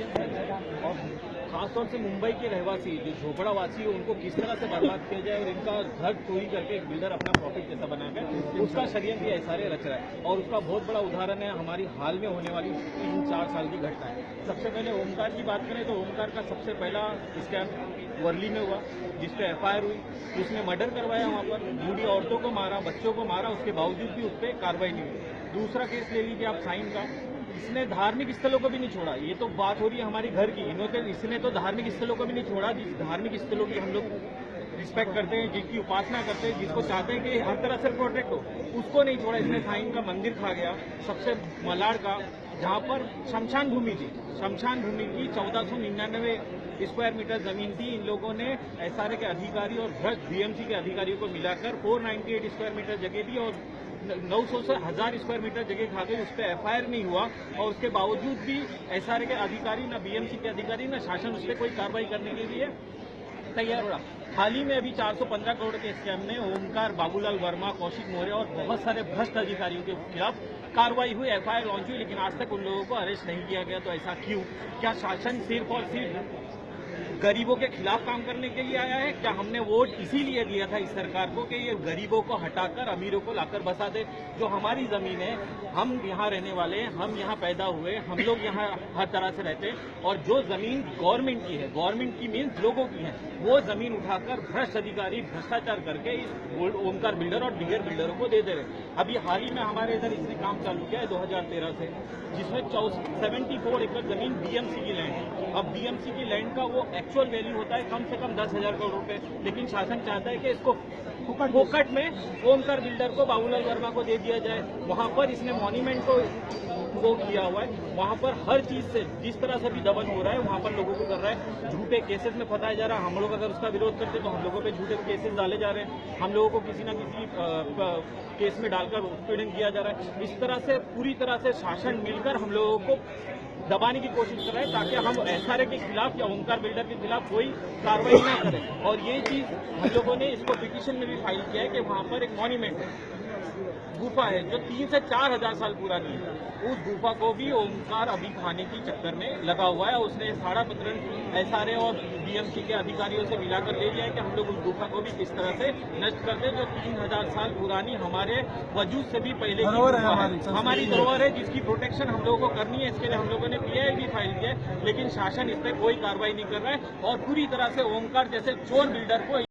और खासतौर से मुंबई के रहवासी जो झोपड़ावासी है उनको किस तरह से बर्बाद किया जाए और इनका घर चोरी करके एक बिल्डर अपना प्रॉफिट कैसा बनाकर उसका षड्यंत्र ये एसआरए रच रहा है। और उसका बहुत बड़ा उदाहरण है हमारी हाल में होने वाली 3-4 साल की घटना है। सबसे पहले ओमकार की बात करें तो ओमकार का सबसे पहला स्कैम वर्ली में हुआ जिसपे एफआईआर हुई, उसने मर्डर करवाया, वहाँ पर बूढ़ी औरतों को मारा, बच्चों को मारा, उसके बावजूद भी उस पर कार्रवाई नहीं हुई। दूसरा केस ले लीजिए आप साइन का, इसने धार्मिक स्थलों को भी नहीं छोड़ा। ये तो बात हो रही है हमारी घर की, इसने तो धार्मिक स्थलों को भी नहीं छोड़ा। जिस धार्मिक स्थलों की हम लोग रिस्पेक्ट करते हैं, जिसकी उपासना करते हैं, जिसको चाहते हैं कि हर तरह से प्रोटेक्ट हो, उसको नहीं छोड़ा। इसने साइन का मंदिर खा गया, सबसे मलाड का जहां पर शमशान भूमि थी, शमशान भूमि की 1499 स्क्वायर मीटर जमीन थी। इन लोगों ने एसआरए के अधिकारी और भ्रष्ट बीएमसी के अधिकारियों को मिलाकर 498 स्क्वायर मीटर जगह दी और 900 से 1000 स्क्वायर मीटर जगह खा गई। उस पर एफआईआर नहीं हुआ और उसके बावजूद भी एसआरए के अधिकारी, न बीएमसी के अधिकारी, न शासन उस पर कोई कार्रवाई करने के लिए तैयार हो रहा। हाल ही में अभी 415 करोड़ के स्कैम में ओमकार, बाबूलाल वर्मा, कौशिक मौर्य और बहुत सारे भ्रष्ट अधिकारियों के खिलाफ कार्रवाई हुई, एफआईआर लॉन्च हुई, लेकिन आज तक उन लोगों को अरेस्ट नहीं किया गया। तो ऐसा क्यों? क्या शासन सिर्फ और सिर्फ गरीबों के खिलाफ काम करने के लिए आया है? क्या हमने वोट इसीलिए दिया था इस सरकार को कि ये गरीबों को हटाकर अमीरों को लाकर बसा दे? जो हमारी जमीन है, हम यहाँ रहने वाले हैं, हम यहाँ पैदा हुए, हम लोग यहाँ हर तरह से रहते हैं और जो जमीन गवर्नमेंट की है, गवर्नमेंट की मीन्स लोगों की है, वो जमीन उठाकर भ्रष्ट अधिकारी भ्रष्टाचार करके इस ओमकार बिल्डर और दीगर बिल्डरों को दे दे रहे। अभी हाल ही में हमारे इधर इसने काम चालू किया है 2013 से, जिसमें 74 एकड़ जमीन बीएमसी की लैंड है। अब बीएमसी की लैंड का वो एक्चुअल वैल्यू होता है कम से कम 10,000 करोड़ रुपए, लेकिन शासन चाहता है कि इसको फोकट में ओमकार बिल्डर को, बाबूलाल वर्मा को दे दिया जाए। वहां पर इसने मॉन्यूमेंट को वो किया हुआ है, वहां पर हर चीज से जिस तरह से भी दमन हो रहा है वहां पर लोगों को कर रहा है। झूठे केसेस में फंसाया जा रहा है। हम लोग अगर उसका विरोध करते तो हम लोगों पे झूठे केसेस डाले जा रहे हैं, हम लोगों को किसी न किसी केस में डालकर उत्पीड़न किया जा रहा है। इस तरह से पूरी तरह से शासन मिलकर हम लोगों को दबाने की कोशिश कर रहे हैं ताकि हम एसआरए के खिलाफ या ओमकार बिल्डर के खिलाफ कोई कार्रवाई ना करें। और ये चीज हम लोगों ने इसको पिटीशन में भी फाइल किया है कि वहां पर एक मॉन्यूमेंट है, गुफा है जो 3 से 4 हजार साल पुरानी है, उस गुफा को भी ओमकार अभी खाने की चक्कर में लगा हुआ है। उसने सारा पत्र एसआरए और बीएमसी के अधिकारियों से मिलाकर ले लिया है कि हम लोग उस गुफा को भी किस तरह से नष्ट कर दें, जो 3000 साल पुरानी हमारे वजूद से भी पहले की हमारी धरोहर है, जिसकी प्रोटेक्शन हम लोगों को करनी है। इसके लिए हम लोगों ने पीआई भी फाइल किया है, लेकिन शासन इस पर कोई कार्रवाई नहीं कर रहा है और पूरी तरह से ओमकार जैसे चोर बिल्डर को